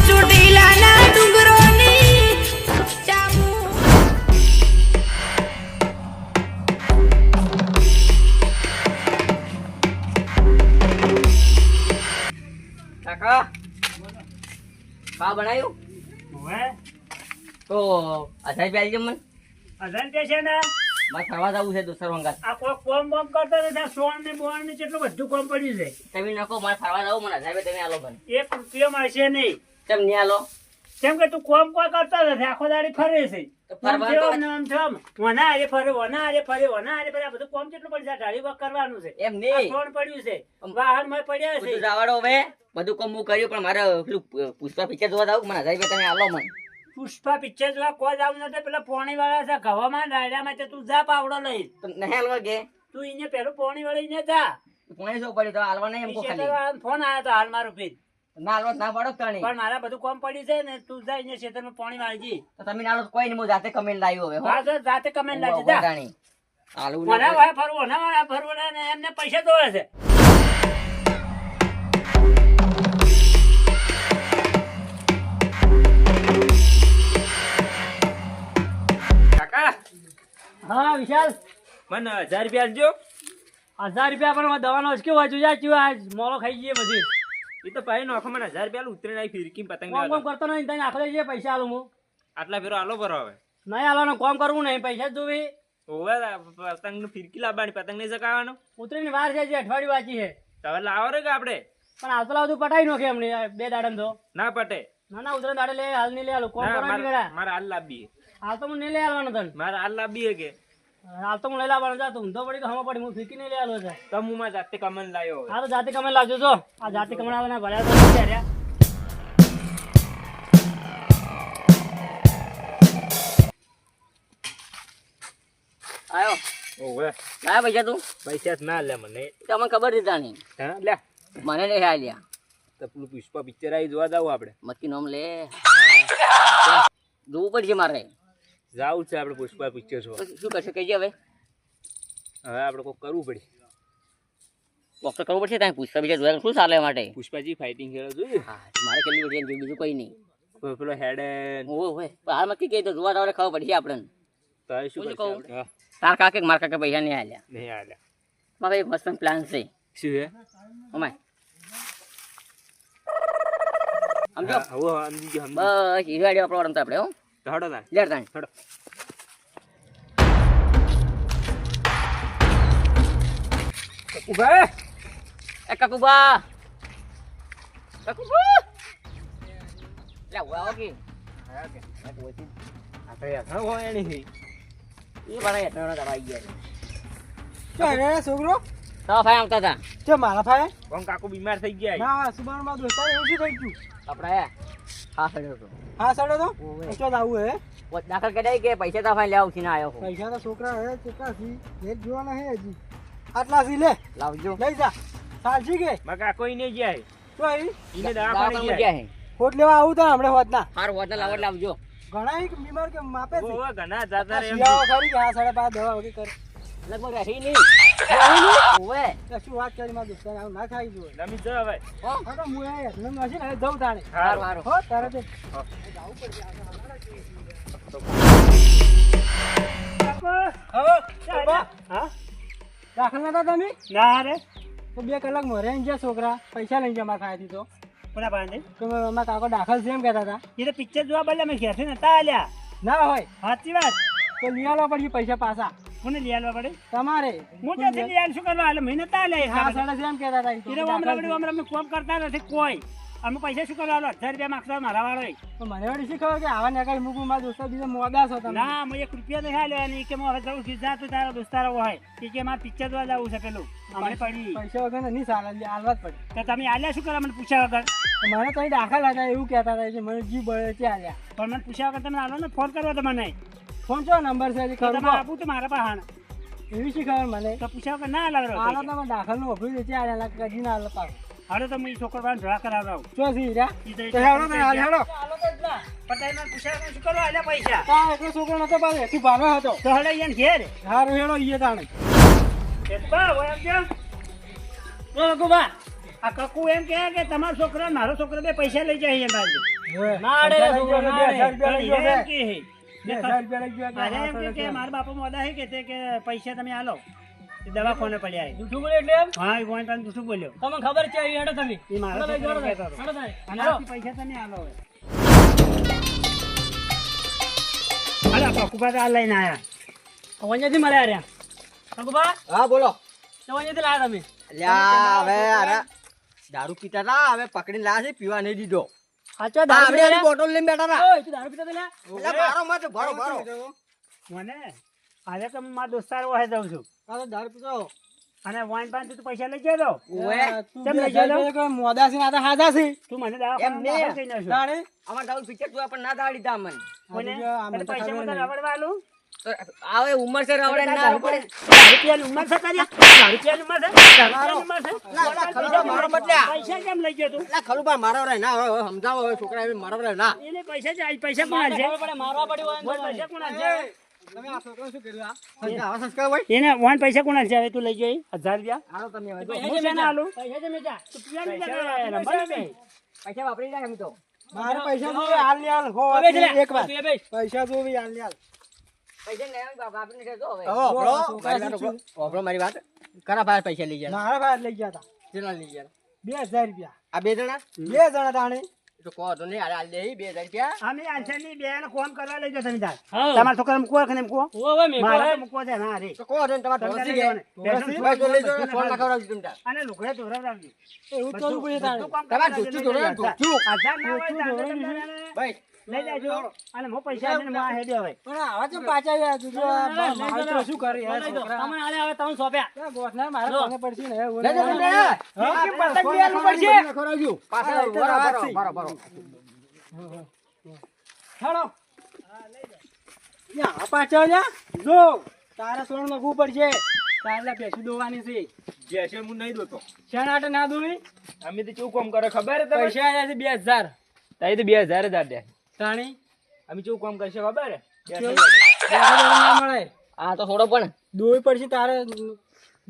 ચોટીલાના ડુંગરોની ચામુ કાકા ખા બનાવ્યું હવે તો 1000 રૂપિયા આલજો મને. 1000 કે છે ને મારે ફરવા જવું છે દોસ્તર વંગાત. આ કોઈ કોમ બોમ કરતો નથી. સોન ને બોન ને કેટલું બધું કોમ પડ્યું છે. તમે નાખો મારે ફરવા જવું મને 1000 રૂપિયા તમે આલો મને. 1 રૂપિયો મળશે નહીં. કેમ નહીં આલો? કેમ કે તું કોમ કોઈ કરતો નથી. આખો દાડી ફરે છે. તો ફરવા તો આમ થમ વના આરે ફરે વના આરે ફરે વના આરે ફરે. આ બધું કોમ કેટલું પડશે. આ ઢાળી વક કરવાનું છે. એમ આ નહીં સોન પડ્યું છે. વાહન માં પડ્યા છે. બધું જવાડો હવે. બધું કામ હું કર્યું પણ મારે પેલું પુષ્પા પિક્ચર જોવા જાવ મને 1000 રૂપિયા તમે આલો મને. પુષ્પા પિક્ચર જોવા કોઈ જાવ નથી. પેલા પોણી વાળા છે ગવામાં ડાયરામાં તે તું જા પાવડો લઈ. તો નહીં આલવા કે તું એને પેલું પોણી વાળી ને જા. પોણે શું પડ્યું તો આલવા નહીં એમ કો ખાલી. ફોન આવ્યો તો હાલ મારું ભીત. ના આલવા ના પાડો તણી. પણ મારા બધું કોમ પડ્યું છે ને તું જા એને ખેતરમાં પાણી વાળજી. તો તમે ના આલો તો કોઈ નહીં હું જાતે કમેન્ટ લાવ્યો હવે હો. હા સર જાતે કમેન્ટ લાવજે જા. તાણી આલુ મને વાય ફરવો ના વાય ફરવો ને એમને પૈસા દોડે છે. કાકા હા વિશાલ મને 1000 રૂપિયા આપજો. 1000 રૂપિયા પણ દવાનો જ કેવો જોયા ચીવા આજ મોળો ખાઈ જઈએ પછી. એ તો ભાઈ નોખો મને 1000 રૂપિયા ઉતરી નાખી ફિરકી પતંગ કોમ લેવા. કરતો નહીં તને આખો દે પૈસા આલું હું. આટલા ફેરો આલો ભરો હવે. નહીં આલવાનું કોમ કરવું નહીં પૈસા જ જોવી. ઓવે પતંગ નું ફિરકી લાવવાની પતંગ નહીં ચકાવવાનો. ઉતરીની વાર છે જે અઠવાડિયું વાંચી છે. હવે લાવો રે કે આપણે પણ હાલ તો લાવતું પટાઈ નોખે એમને 2 દાડા તો. ના પટે. ના ઉતરે દાડે લે હાલ નહીં લે આલું કોમ ના કરવાની ગળા. મારે હાલ લાવવી. હાલ તો હું નહીં લઈ આવવાનો તને. મારે હાલ લાવવી કે હાલ તો હું લઈ લાવવાનો જા તું ઊંધો પડી કે હમો પડી હું ફીકી નહીં લઈ આલો છે. તો હું માં જાતે કમન લાવ્યો હવે. હા તો જાતે કમેન્ટ લાવજો જો. આ જાતે કમેન્ટ આવવાના ભર્યા તો રહ્યા. આયો ઓવે લાયા પૈસા તું પૈસા જ ના લે મને. તમને ખબર દીધા નહીં હા લે મને નહીં આલ્યા. તો પેલું પુષ્પા પિક્ચર આવી જોવા જાવ આપણે. મતકી નામ લે જોવું પડશે મારે. જાવું છે આપણે પુષ્પા પિક્ચર જોવા. પછી શું કરશે કહીએ હવે. હવે આપણે કોઈ કરવું પડે. ડોક્ટર કરવું પડશે ત્યાં પુષ્પા બીજા જોયા શું ચાલે માટે. પુષ્પાજી ફાઇટિંગ ખેલો જોઈએ. હા મારે કેટલી બધી એમ બીજું કોઈ નહીં. પેલો હેડ ઓહો હાલ મતકી કહી તો જોવા જાવ ખબર પડશે આપણને. તો હવે શું શું કરશે કહું? આપણે? હા તાર કાકે મારા કાકે પૈસા નહીં આલ્યા. નહીં આલ્યા. મારે એક મસ્ત પ્લાન છે. શું હે? અમાય સમજો હા, હવે સમજી ગયો, સમજી ગયો. બસ હીરાડી આપણો રમતા આપણે હો તો હડો તાણ. લેટ તાણ હડો. ઉભા એ કાકુબા કાકુબા લે આવો કે હા હોય નહીં. એ બડા હેઠળ દવાઈ ગયા શું હે છોકરો? તો ભાઈ આવતા હતા કે મારા ભાઈ? કોણ કાકુ બીમાર થઈ ગયા. ના સુબાનમાં દોસ્તા એવું શું થઈ ગયું? આપણે હા સડ્યો તો હા સડો તો ઓવે. ચો લાવું હે દાખલ કરી કે પૈસા તો ભાઈ લેવા ઉઠીને આવ્યો હું પૈસા તો છોકરા હે કેટલા સી એક જોવાના હે હજી આટલા સી લે લાવજો લઈ જા સાચી કે માં કાકો ઈ નહીં જાય. તો અહીં ઈને દવાખાને દવાખાનામાં ગયા. ગયા હે ખોટ લેવા આવું તો હમણાં હોતના હાર હોટલ લાવટ લાવજો ઘણા એક બીમાર કે માપે છે ઓવે ઘણા જાતા રે એમ. શિયાળો ખરી કે આ 5.5 દવા વગી કરે લગભગ રહી નહીં ઓવે તો શું વાત કરી મારા દોસ્તા આવું ના ખાઈ જોઈએ નમી જો હવે. હો હા તો હું એ એટલે મશીન હવે જઉં તાણે હારું હારું હો તારે તો હા દાખલ નતા તમે ના રે તો 2 કલાક મોરે આઈને ગયા છોકરા પૈસા લઈ ગયા મારા ખાયાથી તો કોના પાસે તો મારા કાકો દાખલ છે એમ કહેતા હતા એ તો પિક્ચર જોવા બદલે મેં ઘેરથી નતા આલ્યા. ના હોય સાચી વાત. તો લઈ આવવા પડશે પૈસા પાછા કોને લઈ આલવા પડે? તમારે હું ત્યાંથી લઈ આલ શું કરવા આલે? મેં નતા આલ્યા. હા એ સાડા એમ કહેતા હતા એ તો તો દાખલ હમણાં છે. અમે કોમ કરતા નથી કોઈ. અમે પૈસા શું કરવા આલો? 1000 રૂપિયા માંગતા મારા વાળો. તો મને વળી શી ખબર કે આવા નકાઈ મૂકું મારા દોસ્તો બીજા મોડા છો તમે ના મેં 1 રૂપિયા નહીં આલ્યો. અને ઈ કે હું હવે જઉં છું. જા તું તારા દોસ્તારો હોય. ઈ કે મારે પિક્ચર જોવા જવું છે પેલું અમને પડી. પૈસા વગર નહીં સારા હાલવા જ પડે તો તમે આલ્યા શું કરવા મને પૂછ્યા વગર? તો મને તો અહીં દાખલ હતા એવું કહેતા હતા કે મને જીવ બળે છે આલ્યા પણ મને પૂછ્યા વગર તમે આલો ને ફોન કરવા તો મને. ફોન છો નંબર છે હજી તો ખરું તમે કહો. આપું તો મારા પાસે. એવી શી ખબર મને તો પૂછ્યા વગર ના લાવ્યો. હાલો તમે દાખલનું વફરી દે છે આલ્યા કદી ના હાલ પાછું હાલો તો હું ઈ છોકરો પાસે ધોળા કરાવડાવું. શું છે હીરા ઈ તો ઈ તો હેડો ને હાલ હેડો પણ તમે મને પૂછ્યા વગર શું કરવા આલ્યા પૈસા? તા એકલો છોકરો નતો પાછો હેતુ ભાનો હતો તો હડે અહીંયા ને ઘેર. હારું હેડો ઈએ તાણે બા હોય એમ કેમ? ઓ કકુબા, આ કકુ એમ કહે કે તમારો છોકરો મારો છોકરો બે પૈસા લઈ જાય અહીંયા બાજુ. ના અડે છોકરો, ના અડે. 2000 રૂપિયા લઈ ગયો એમ છે. કે 2000 રૂપિયા લઈ ગયો અરે એમ કે મારા બાપા મોડા હે કે તે કે પૈસા તમે આલો એ દવાખાને પડ્યા હે. જૂઠું બોલે એટલે એમ? હા એ વોન પાન શું બોલ્યો તમને ખબર છે એ હેડો તમે. એ મારો હેડો છોકરો ભાઈ, કહેતો હતો. હેડો ભાઈ. અને હેડો. આથી પૈસા તમે આલો હવે. અરે કાકુબા તો આ લઈને આયા. વણ્યાથી મળ્યા રહ્યા. કાકુભા, હા બોલો. તો વણ્યાથી લાયા તમે. અલ્યા હવે અરે દારૂ પીતા હતા, હવે પકડીને લાયા છે, પીવા નહીં દીધો. સાચો આ દારૂ આપણે પીતા એની બોટલ લઈને બેઠા હતા. હતા? ઓય, તું દારૂ પીતા હતા લ્યા? અલ્યા મારો મત ભરો ભરો. મને આજે તો હું મારા દોસ્તારો વાહે જાઉં છું આ તો દારૂ પીતો. અને વાઈન પાન તું પૈસા લઈ ગયો તો ઓવે. કેમ લઈ ગયો તો? કોઈ મોદા છે ને આ તો હાજા છે. તું મને એમ દવાખાને નહીં. દાખલ કરી નાખજો. તાણે અમાર દારૂ પિક્ચર જોયા પણ ના દાડી દીધા અમને. કોને? આ મને તને તો પૈસા ખબર મને નહીં. રબડવા આલું? તો આવે ઉંમર છે રવડે ના દારૂ પડે. રૂપિયાની ઉંમર છે તારી? દારૂ રૂપિયાની ઉંમર છે? દારૂ રૂપિયાની ઉંમર છે? ના, ખરું મારો બદલ્યા. પૈસા કેમ લઈ ગયો તું? અલ્યા ખરું પણ મારો રે ના હવે સમજાવો હવે છોકરા હવે મારો રે ના. એને પૈસા જ પૈસા કોણ મારને આલશે? ખબર પડે, મારવા પડ્યું હોય ને બોલ, તમારે. પૈસા કોણ આલશે? તમે આ છોકરાને શું કર્યું આ? આવા સંસ્કાર હોય? એને વાન પૈસા કોણ આલશે? હવે તું લઈ ગયો એ 1000 રૂપિયા? હાલો તમે હવે જો. પૈસા હું છે શેને આલું? પૈસા છે મેચા. તું પીવાની પૈસા જગ્યાએ પૈસા રમવાનું છે. નહીં. પૈસા વાપરી જાય એમ તો. મારે પૈસા જોવે હાલ ની હાલ. હો હવે છે લ્યા. એક વાર તું એ બેસ. પૈસા જોવે હાલ ની હાલ. પૈસા નહીં આવે વાપરીને જજો હવે. હવે ઓભળો, છોકરા મારી વાત શું ઓભળો. ઓભળો મારી વાત. કરા પાસે પૈસા લઈ ગયા. મારા ભાઈ લઈ ગયા હતા કેટલા લઈ ગયા? 2000 રૂપિયા. આ બે જણા? 2 જણા તાણે. એ તો કહો તો નહીં હાલ હાલ દે 2000 રૂપિયા. અમે આલશે બેન ફોન કરવા લઈ જાઓ તમે તાર. હા. તમારા છોકરા મૂકવા કે નહીં મૂકવો? ઓ હવે મેકો મારે હે. તો મૂકવો છે ના રે. તો કહો તો તમારે તમને ઢોસી લઈ ગયા. જવાનું. ભાઈ તો લઈ જાઓ, ફોન ના ખવડાવજો તમે તાર. અને લુગડે ધોરાવડાવજો. એવું જ કરવું પડે તાણે. બધું કામ તમારે કરાવજો, ધોતું લઈ ધોરાવજો, જાઓ. ધોતું. 1000 ના હોય તો ધોતું તમને ધોરાવજો. ભાઈ લઈ જાજો. અને હું પૈસા આપીને હું આ હેડ્યો હવે. પણ આવા તો પાછા યાર તું જો આ માલ તો શું કરે યાર લઈ જાઓ. છોકરા. તમને આલે હવે તમને સોંપ્યા. આ ગોઠના મારે લો. કોને પડશે ને લઈ જાઓ તમે. હા? કે પતંગ બી આલવું પડશે. ખવડાવજો. પાછા હા, એ તો ભરો, વાત ભરો, છે. ભરો, ભરો. હેડો યા આ પાછળ યા જો તારે સોણ નખવું પડશે તારે બેસી દોવાની છે જેસે હું નહીં દોતો. શેનાટે ના દોવી અમે તો કેવું કામ કરે ખબર હે તમને? પૈસા આયા છે 2000 તારી તો 2000 જ આડ્યા. તાણી અમે કેવું કામ કરશે ખબર હે? કેવું? 2000 ના મળે આ તો થોડો પણ દોવી પડશે તારે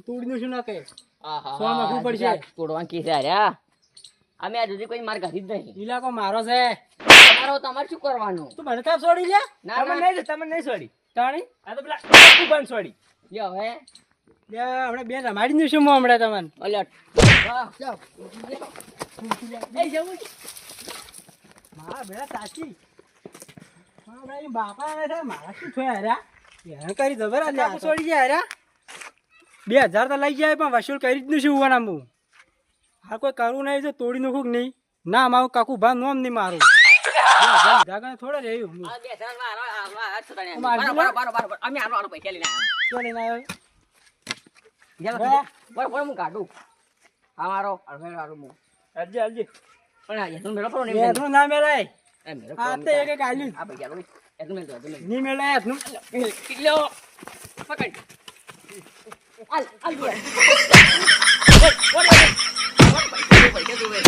તોડીનું શું ના કહે આહા, સો નાખવું પડશે. આ તોડવાનું કી છે હાર્યા. અમે આ સુધી કોઈ માર કાઢી જ નહીં. ઇલાકો મારો છે તમારો તમારે શું કરવાનું? તું મને થાપ છોડી લે ના તમે નહીં છોડી. તાણી આ તો પેલા કુબાન છોડી. લ્યો હવે લે આપણે બે રમાડી દઈશું હું હમણાં તમને અલ્યા વાહ. એ જવું છે મારા બેટા સાચી મારા બેટા બાપા આવે છે મારા શું થયા હર્યા હેરાન કરી જબર આ લે છોડી ગયા હર્યા 2000 તો લઈ જાય પણ વસૂલ કરી જ નહીં ઉવાના હું આ કોઈ કરવું નહીં તો તોડી નાખું કે નહીં ના મારું કાકુ ભા નોમ નહીં મારું 2000 લીધા ગણે થોડે રહ્યું હું આ બે જણ આ છોકરાને મારી બરો, બરો, બરો, બરો. અમે આનો પૈસા લઈને આવ્યા. તો લઈને આવ્યો ચાલો, બરો, બરો, હું કાઢું. આ મારો અડધો વાળું હું. હજી હજી. પણ આ યસનું મેળો પડો ને એમ બેઠું ના મેળાય એ મેળો આ પડો તો એમ એક આલ્યું આ પૈસા લો. યસનું મેળો, યસનું મેળો. નહીં મેળાય હાથનું લ્યો. પકડ. હાલ, હાલ, બોલ. બોલ, પૈસા જોવે.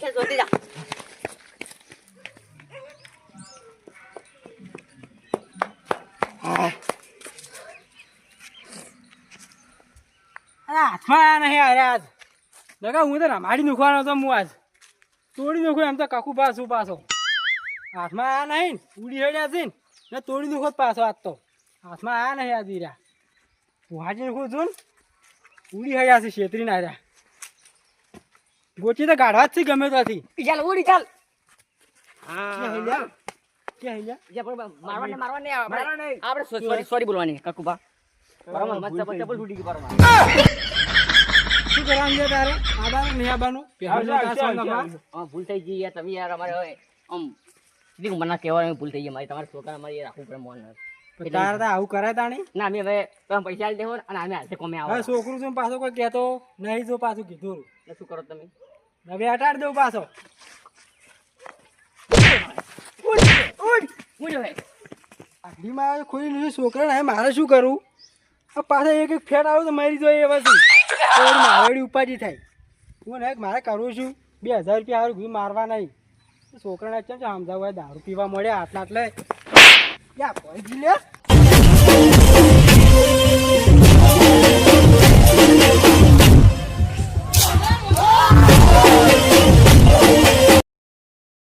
ચાલ, જોતી જા. હાથમાં નહીં હાર્યા આજ દગા હું તો રમાડી નખવાનો હતો હું આજ તોડી નાખું એમ તો કાકુ પાછું પાછો હાથમાં આ નહીં ને ઉડી હેડ્યા છે ને તોડી નાખો પાછો આજ તો હાથમાં આ નહીં આ દીર્યા વાજી નાખું છું ને ઉડી હેડ્યા છે છેતરીને હાર્યા ગોચી તો ગાઢવા જ છે ગમે ત્યાંથી ચાલ, ઉડી ચાલ. ક્યાં હેલ્યા ક્યાં હેલ્યા જા, પણ મારવાને મારવાને આપણે સોરી બોલવાની કાકુબા. બરાબર, મત ચપલ ચપલ તૂટી ગઈ બરાબર. શું કરવાનું છે તારે આબાનું નહીં આબાનું પહેલું આવશે, આવશે, નખવા. આવશે. ભૂલ થઈ ગઈ યાર, તમે યાર અમારે હવે આમ દીકું મને કહેવાની ભૂલ થઈ ગઈ મારી. તમારા છોકરા મારી રાખવું પડે મોન. પણ તારે તો આવું કરાય તાણી ના અમે હવે તમે પૈસા આલી દેવો અને અમે હાથે કોમે હવે આવો. છોકરું છું પાછો કોઈ કહેતો નહીં જો પાછું કીધું એટલે શું કરો તમે? હવે હટાડી દઉં પાછો હું જો હે. આટલીમાં ખોલી લીધું છોકરાને હવે મારે શું કરવું આ પાછા એક એક ફેટ આવો તો મારી જોઈએ એવા છે તો મારવાડી ઉપાજી થાય હું ને મારે કરવું છું 2000 રૂપિયા સારું ઘી મારવા નહીં છોકરાને કેમ છે સમજાવવા દારૂ પીવા મળ્યા આટલા એટલે યા કોઈ જી લે